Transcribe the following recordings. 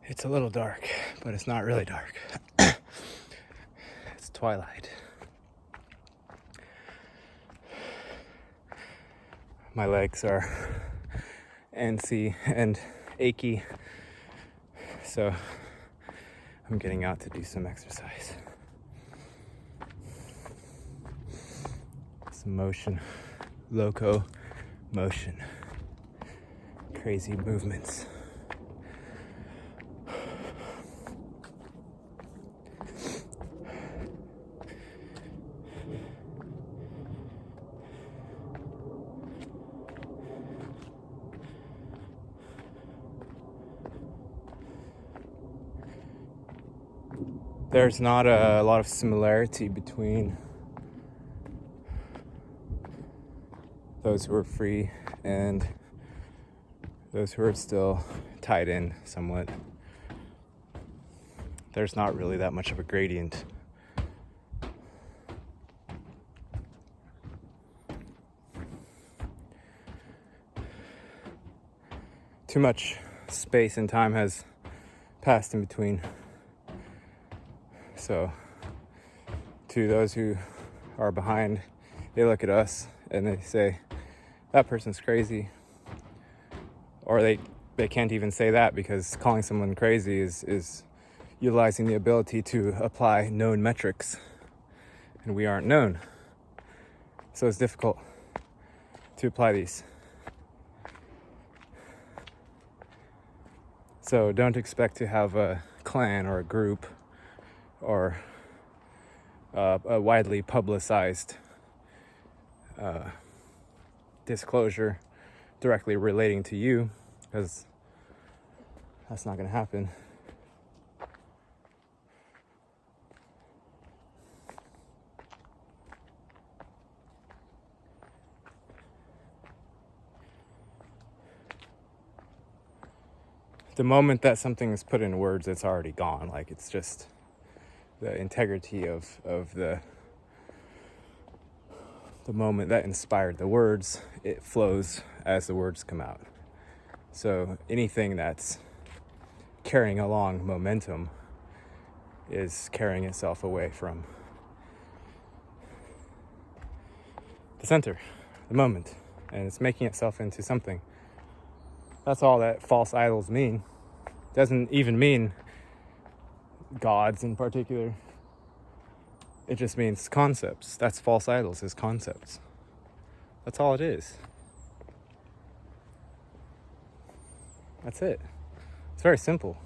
It's a little dark, but it's not really dark. It's twilight. My legs are antsy and achy, so I'm getting out to do some exercise. Some motion, loco motion, crazy movements. There's not a lot of similarity between those who are free and those who are still tied in somewhat. There's not really that much of a gradient. Too much space and time has passed in between. So, to those who are behind, they look at us and they say, that person's crazy. Or they can't even say that, because calling someone crazy is utilizing the ability to apply known metrics. And we aren't known. So it's difficult to apply these. So don't expect to have a clan or a group or a widely publicized disclosure directly relating to you, because that's not going to happen. The moment that something is put in words, it's already gone. Like, it's just the integrity of the moment that inspired the words. It flows as the words come out. So anything that's carrying along momentum is carrying itself away from the center, the moment, and it's making itself into something. That's all that false idols mean. Doesn't even mean gods in particular. It just means concepts. That's false idols, is concepts. That's all it is. That's it. It's very simple.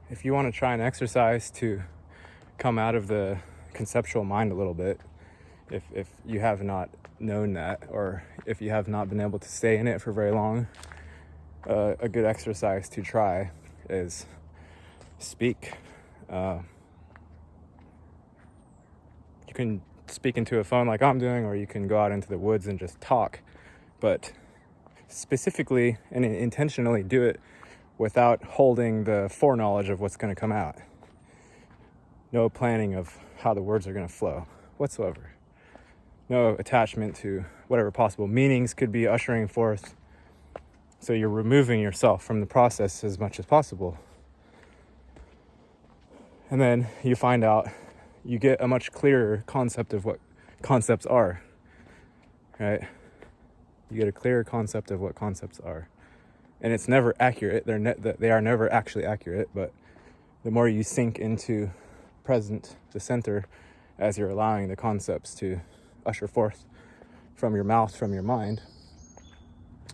If you want to try and exercise to come out of the conceptual mind a little bit, if you have not known that, or if you have not been able to stay in it for very long, a good exercise to try is speak. You can speak into a phone like I'm doing, or you can go out into the woods and just talk, but specifically and intentionally do it without holding the foreknowledge of what's going to come out. No planning of how the words are going to flow whatsoever. No attachment to whatever possible meanings could be ushering forth. So you're removing yourself from the process as much as possible. And then you find out, you get a much clearer concept of what concepts are, right? You get a clearer concept of what concepts are. And it's never accurate. They are never actually accurate, but the more you sink into present, the center, as you're allowing the concepts to usher forth from your mouth, from your mind,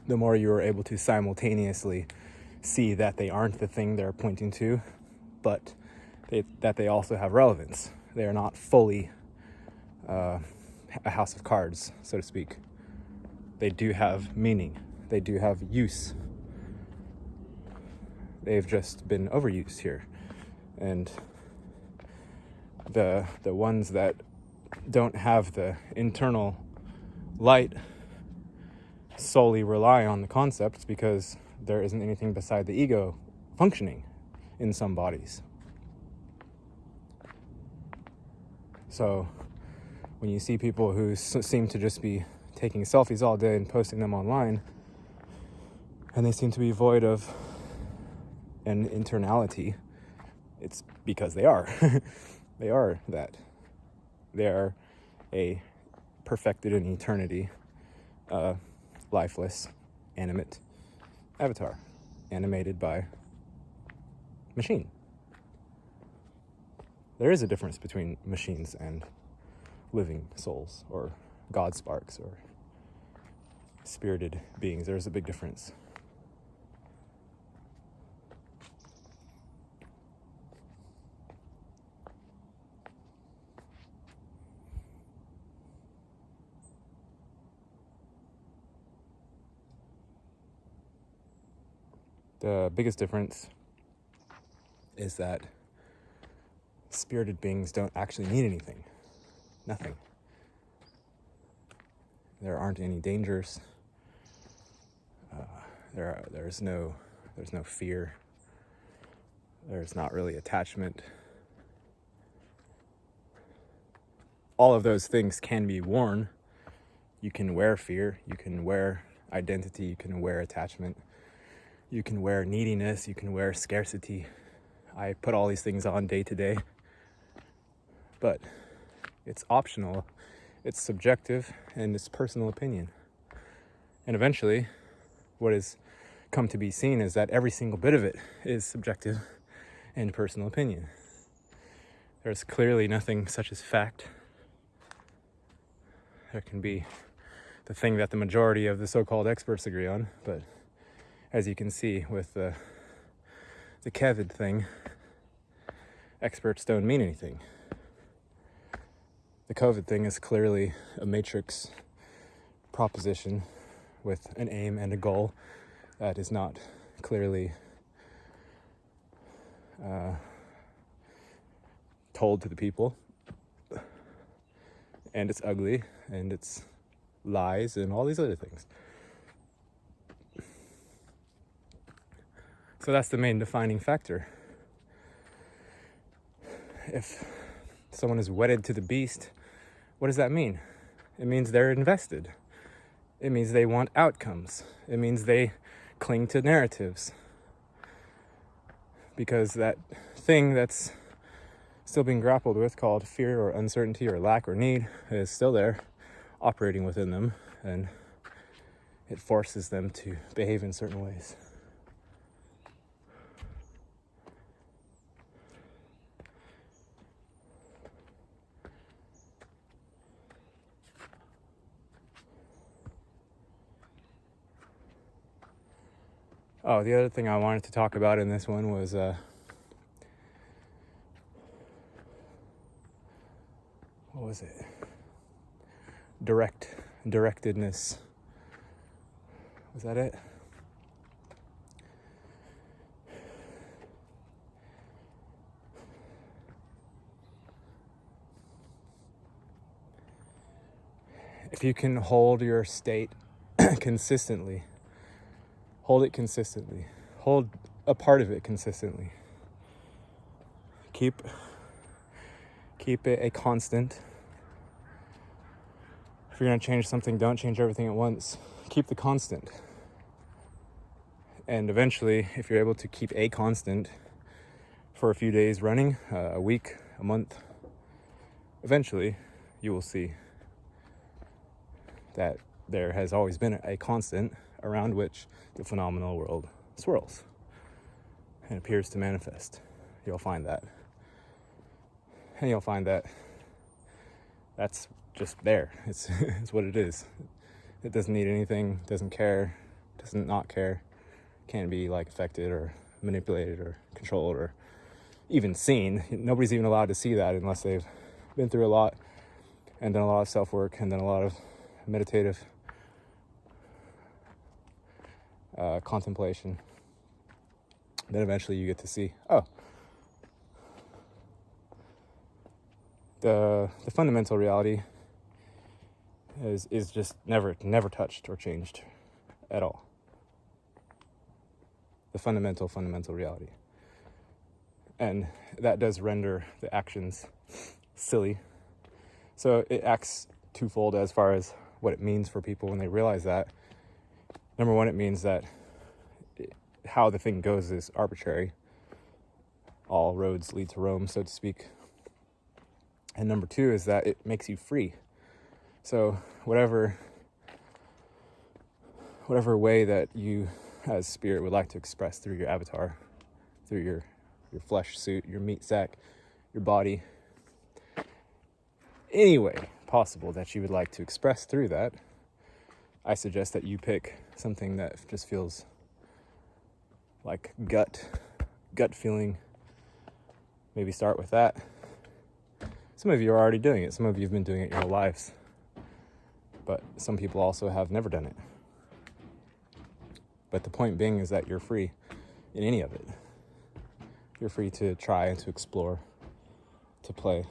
the more you are able to simultaneously see that they aren't the thing they're pointing to, but that they also have relevance. They are not fully a house of cards, so to speak. They do have meaning. They do have use. They've just been overused here. And the ones that don't have the internal light solely rely on the concepts, because there isn't anything beside the ego functioning in some bodies. So when you see people who seem to just be taking selfies all day and posting them online, and they seem to be void of an internality, it's because they are. They are that. They are a perfected in eternity, lifeless, animate avatar, animated by machine. There is a difference between machines and living souls, or God sparks, or spirited beings. There's a big difference. The biggest difference is that spirited beings don't actually need anything. Nothing. There aren't any dangers. There's no fear. There's not really attachment. All of those things can be worn. You can wear fear. You can wear identity. You can wear attachment. You can wear neediness. You can wear scarcity. I put all these things on day to day. But it's optional. It's subjective, and it's personal opinion. And eventually, what has come to be seen is that every single bit of it is subjective and personal opinion. There's clearly nothing such as fact. There can be the thing that the majority of the so-called experts agree on, but as you can see with the COVID thing, experts don't mean anything. The COVID thing is clearly a matrix proposition with an aim and a goal that is not clearly told to the people. And it's ugly, and it's lies, and all these other things. So that's the main defining factor. If someone is wedded to the beast, what does that mean? It means they're invested. It means they want outcomes. It means they cling to narratives. Because that thing that's still being grappled with, called fear or uncertainty or lack or need, is still there, operating within them, and it forces them to behave in certain ways. Oh, the other thing I wanted to talk about in this one was what was it? Directedness. Was that it? If you can hold your state consistently, hold it consistently. Hold a part of it consistently. Keep it a constant. If you're going to change something, don't change everything at once. Keep the constant. And eventually, if you're able to keep a constant for a few days running, a week, a month, eventually you will see that there has always been a constant around which the phenomenal world swirls and appears to manifest. You'll find that. And you'll find that that's just there. It's what it is. It doesn't need anything, doesn't care, doesn't not care, can't be like affected or manipulated or controlled or even seen. Nobody's even allowed to see that unless they've been through a lot and done a lot of self-work and done a lot of meditative contemplation. Then eventually you get to see, the fundamental reality is just never touched or changed at all. The fundamental reality. And that does render the actions silly. So it acts twofold as far as what it means for people when they realize that. Number one, it means that how the thing goes is arbitrary. All roads lead to Rome, so to speak. And number two is that it makes you free. So whatever way that you as spirit would like to express through your avatar, through your flesh suit, your meat sack, your body, any way possible that you would like to express through that, I suggest that you pick something that just feels like gut feeling. Maybe start with that. Some of you are already doing it. Some of you have been doing it your whole lives. But some people also have never done it. But the point being is that you're free in any of it. You're free to try and to explore, to play.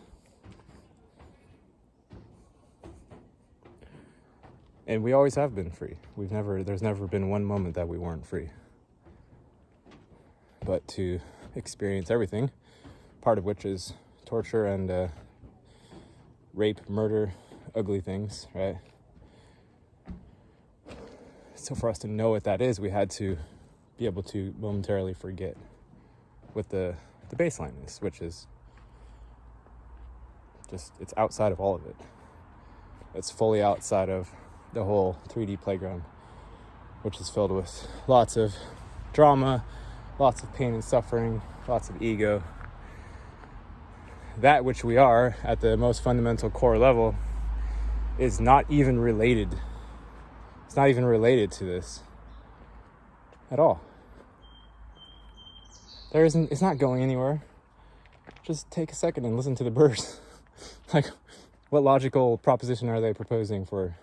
And we always have been free. There's never been one moment that we weren't free. But to experience everything, part of which is torture and rape, murder, ugly things, right? So for us to know what that is, we had to be able to momentarily forget what the baseline is, which is just, it's outside of all of it. It's fully outside of the whole 3D playground, which is filled with lots of drama, lots of pain and suffering, lots of ego. That which we are at the most fundamental core level is not even related. It's not even related to this at all. It's not going anywhere. Just take a second and listen to the birds. Like, what logical proposition are they proposing for,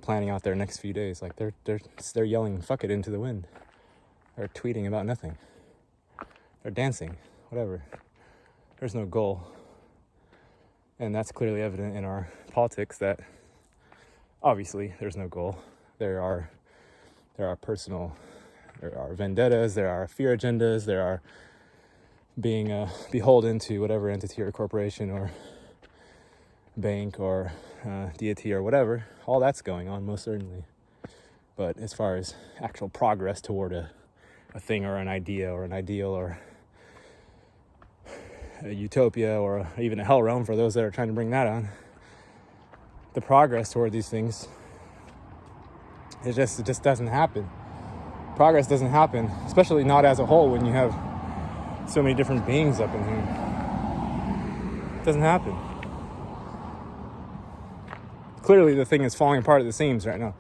planning out their next few days? Like, they're yelling "fuck it" into the wind. They're tweeting about nothing. They're dancing, whatever. There's no goal. And that's clearly evident in our politics that obviously there's no goal. There are vendettas, there are fear agendas, there are being beholden to whatever entity or corporation or bank or deity or whatever. All that's going on, most certainly. But as far as actual progress toward a thing or an idea or an ideal or a utopia or even a hell realm for those that are trying to bring that on, the progress toward these things, it just doesn't happen. Progress doesn't happen, especially not as a whole when you have so many different beings up in here. It doesn't happen. Clearly the thing is falling apart at the seams right now.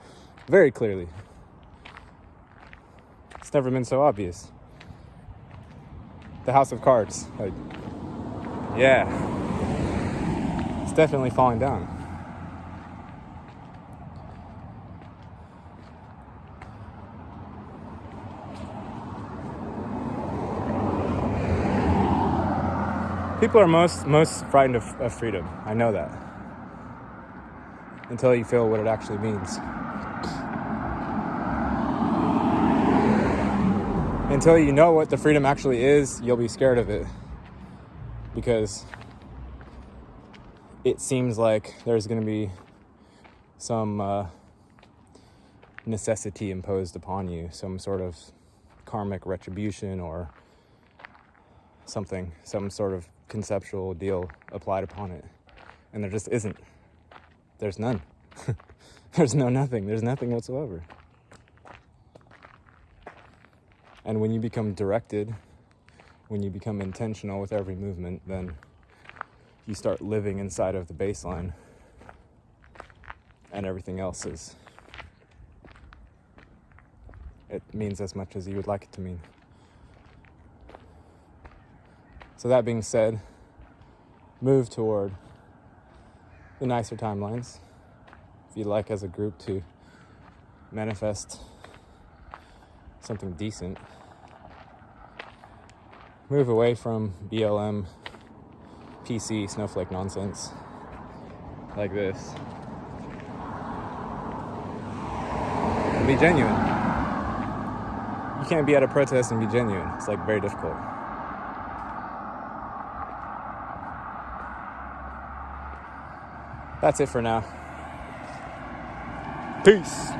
Very clearly. It's never been so obvious. The House of Cards. Yeah. It's definitely falling down. People are most frightened of freedom. I know that. Until you feel what it actually means. Until you know what the freedom actually is, you'll be scared of it. Because it seems like there's going to be some necessity imposed upon you, some sort of karmic retribution or something, some sort of conceptual deal applied upon it. And there just isn't. There's none. There's nothing. There's nothing whatsoever. And when you become directed, when you become intentional with every movement, then you start living inside of the baseline, and everything else it means as much as you would like it to mean. So that being said, move toward the nicer timelines. If you'd like as a group to manifest something decent, move away from BLM, PC, snowflake nonsense like this. And be genuine. You can't be at a protest and be genuine. It's very difficult. That's it for now. Peace.